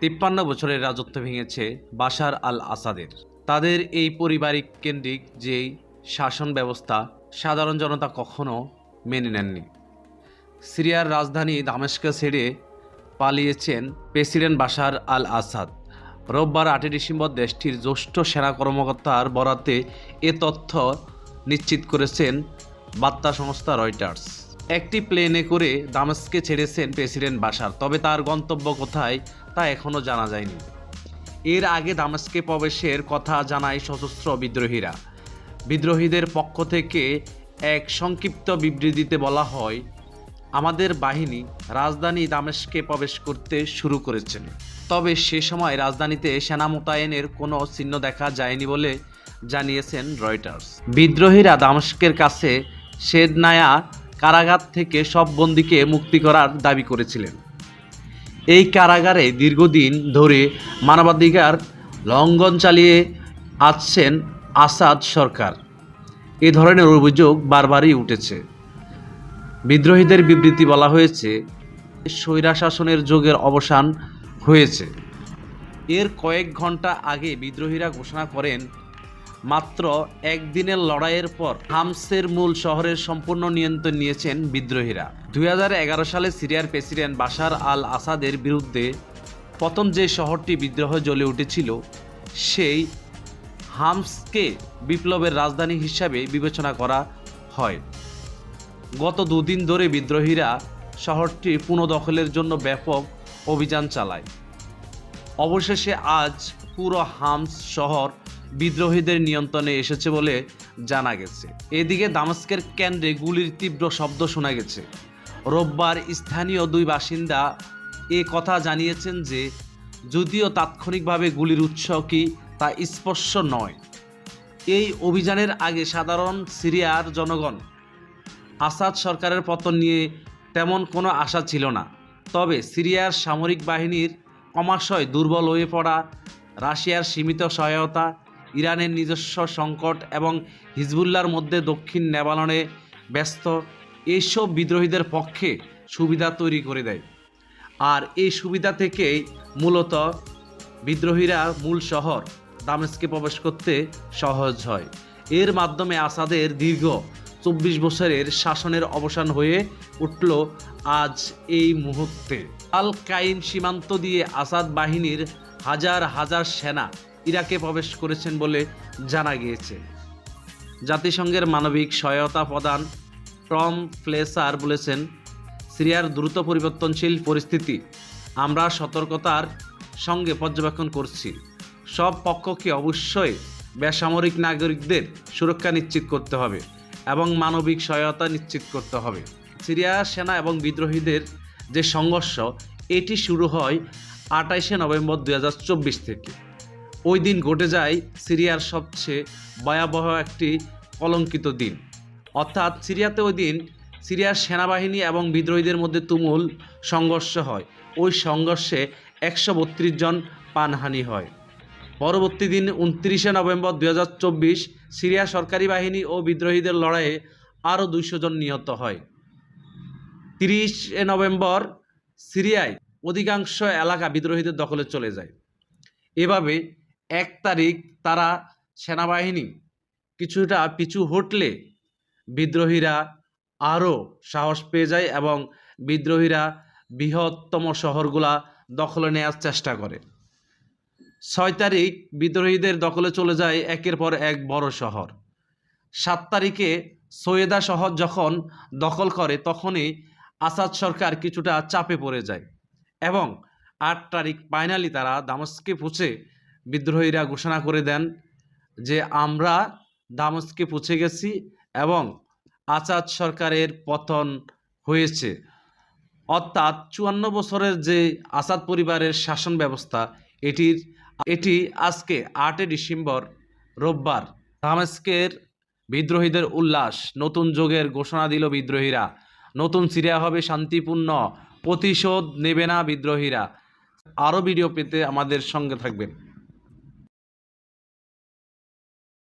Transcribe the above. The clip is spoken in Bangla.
53 বছরের রাজত্ব ভেঙেছে বাশার আল আসাদের। তাদের এই পারিবারিক কেন্দ্রিক যেই শাসন ব্যবস্থা সাধারণ জনতা কখনো মেনে নেননি। সিরিয়ার রাজধানী দামেস্ক ছেড়ে পালিয়েছেন প্রেসিডেন্ট বাশার আল আসাদ। রোববার 8 ডিসেম্বর দেশটির জ্যেষ্ঠ সেনা কর্মকর্তার বরাতে এ তথ্য নিশ্চিত করেছেন বার্তা সংস্থা রয়টার্স। একটি প্লেনে করে দামেস্কে ছেড়েছেন প্রেসিডেন্ট বাশার, তবে তার গন্তব্য কোথায় তা এখনও জানা যায়নি। এর আগে দামেস্কে প্রবেশের কথা জানায় সশস্ত্র বিদ্রোহীরা। বিদ্রোহীদের পক্ষ থেকে এক সংক্ষিপ্ত বিবৃতিতে বলা হয়, আমাদের বাহিনী রাজধানী দামেস্কে প্রবেশ করতে শুরু করেছেন, তবে সে সময় রাজধানীতে সেনা মোতায়েনের কোনো চিহ্ন দেখা যায়নি বলে জানিয়েছেন রয়টার্স। বিদ্রোহীরা দামেস্কের কাছে শেদনায়া কারাগার থেকে সব বন্দীকে মুক্তি করার দাবি করেছিলেন। এই কারাগারে দীর্ঘদিন ধরে মানবাধিকার লঙ্ঘন চালিয়ে আসছেন আসাদ সরকার। এ ধরনের অভিযোগ বারবারই উঠেছে। বিদ্রোহীদের বিবৃতি বলা হয়েছে, স্বৈরশাসনের যুগের অবসান হয়েছে। এর কয়েক ঘন্টা আগে বিদ্রোহীরা ঘোষণা করেন, মাত্র একদিনের লড়াইয়ের পর হামসের মূল শহরের সম্পূর্ণ নিয়ন্ত্রণ নিয়েছেন বিদ্রোহীরা। 2011 সালে সিরিয়ার প্রেসিডেন্ট বাশার আল আসাদের বিরুদ্ধে প্রথম যে শহরটি বিদ্রোহ জ্বলে উঠেছিল, সেই হামসকে বিপ্লবের রাজধানী হিসাবে বিবেচনা করা হয়। গত দুদিন ধরে বিদ্রোহীরা শহরটি পুনঃদখলের জন্য ব্যাপক অভিযান চালায়। অবশেষে আজ পুরো হামস শহর বিদ্রোহীদের নিয়ন্ত্রণে এসেছে বলে জানা গেছে। এদিকে দামেস্কের কেন্দ্রে গুলির তীব্র শব্দ শোনা গেছে। রোববার স্থানীয় দুই বাসিন্দা এ কথা জানিয়েছেন যে, যদিও তাৎক্ষণিকভাবে গুলির উৎস কি তা স্পষ্ট নয়। এই অভিযানের আগে সাধারণ সিরিয়ার জনগণ আসাদ সরকারের পতন নিয়ে তেমন কোনো আশা ছিল না। তবে সিরিয়ার সামরিক বাহিনীর ক্রমশই দুর্বল হয়ে পড়া, রাশিয়ার সীমিত সহায়তা, ইরানের নিজস্ব সংকট এবং হিজবুল্লাহর মধ্যে দক্ষিণ লেবাননে ব্যস্ত এইসব বিদ্রোহীদের পক্ষে সুবিধা তৈরি করে দেয়। আর এই সুবিধা থেকেই মূলত বিদ্রোহীরা মূল শহর দামেস্কে প্রবেশ করতে সহজ হয়। এর মাধ্যমে আসাদের দীর্ঘ 24 বছরের শাসনের অবসান হয়ে উঠল আজ এই মুহূর্তে। আল কাইম সীমান্ত দিয়ে আসাদ বাহিনীর হাজার হাজার সেনা ইরাকে প্রবেশ করেছেন বলে জানা গিয়েছে। জাতিসংঘের মানবিক সহায়তা প্রদান টম ফ্লেসার বলেছেন, সিরিয়ার দ্রুত পরিবর্তনশীল পরিস্থিতি আমরা সতর্কতার সঙ্গে পর্যবেক্ষণ করছি। সব পক্ষকে অবশ্যই বেসামরিক নাগরিকদের সুরক্ষা নিশ্চিত করতে হবে এবং মানবিক সহায়তা নিশ্চিত করতে হবে। সিরিয়া সেনা এবং বিদ্রোহীদের যে সংঘর্ষ, এটি শুরু হয় 28 নভেম্বর 2024 থেকে। ওই দিন ঘটে যায় সিরিয়ার সবচেয়ে ভয়াবহ একটি কলঙ্কিত দিন। অর্থাৎ সিরিয়াতে ওই দিন সিরিয়ার সেনাবাহিনী এবং বিদ্রোহীদের মধ্যে তুমুল সংঘর্ষ হয়। ওই সংঘর্ষে 132 জন প্রাণহানি হয়। পরবর্তী দিন 29 নভেম্বর 2024 সিরিয়া সরকারি বাহিনী ও বিদ্রোহীদের লড়াইয়ে আরও 200 জন নিহত হয়। 30 নভেম্বর সিরিয়ায় অধিকাংশ এলাকা বিদ্রোহীদের দখলে চলে যায়। এভাবে 1 তারিখ তারা সেনাবাহিনী কিছুটা পিছু হটলে বিদ্রোহীরা আরও সাহস পেয়ে যায় এবং বিদ্রোহীরা বৃহত্তম শহরগুলা দখলে নেওয়ার চেষ্টা করে। 6 তারিখ বিদ্রোহীদের দখলে চলে যায় একের পর এক বড় শহর। 7 তারিখে সোয়েদা শহর যখন দখল করে, তখনই আসাদ সরকার কিছুটা চাপে পড়ে যায় এবং 8 তারিখ ফাইনালি তারা দামেস্কে পৌঁছে বিদ্রোহীরা ঘোষণা করে দেন যে, আমরা দামেস্কে পৌঁছে গেছি এবং আসাদ সরকারের পতন হয়েছে। অর্থাৎ 54 বছরের যে আসাদ পরিবারের শাসন ব্যবস্থা, এটি আজকে 8 ডিসেম্বর রোববার দামেস্কের বিদ্রোহীদের উল্লাস। নতুন যুগের ঘোষণা দিল বিদ্রোহীরা। নতুন সিরিয়া হবে শান্তিপূর্ণ, প্রতিশোধ নেবে না বিদ্রোহীরা। আরও ভিডিও পেতে আমাদের সঙ্গে থাকবেন।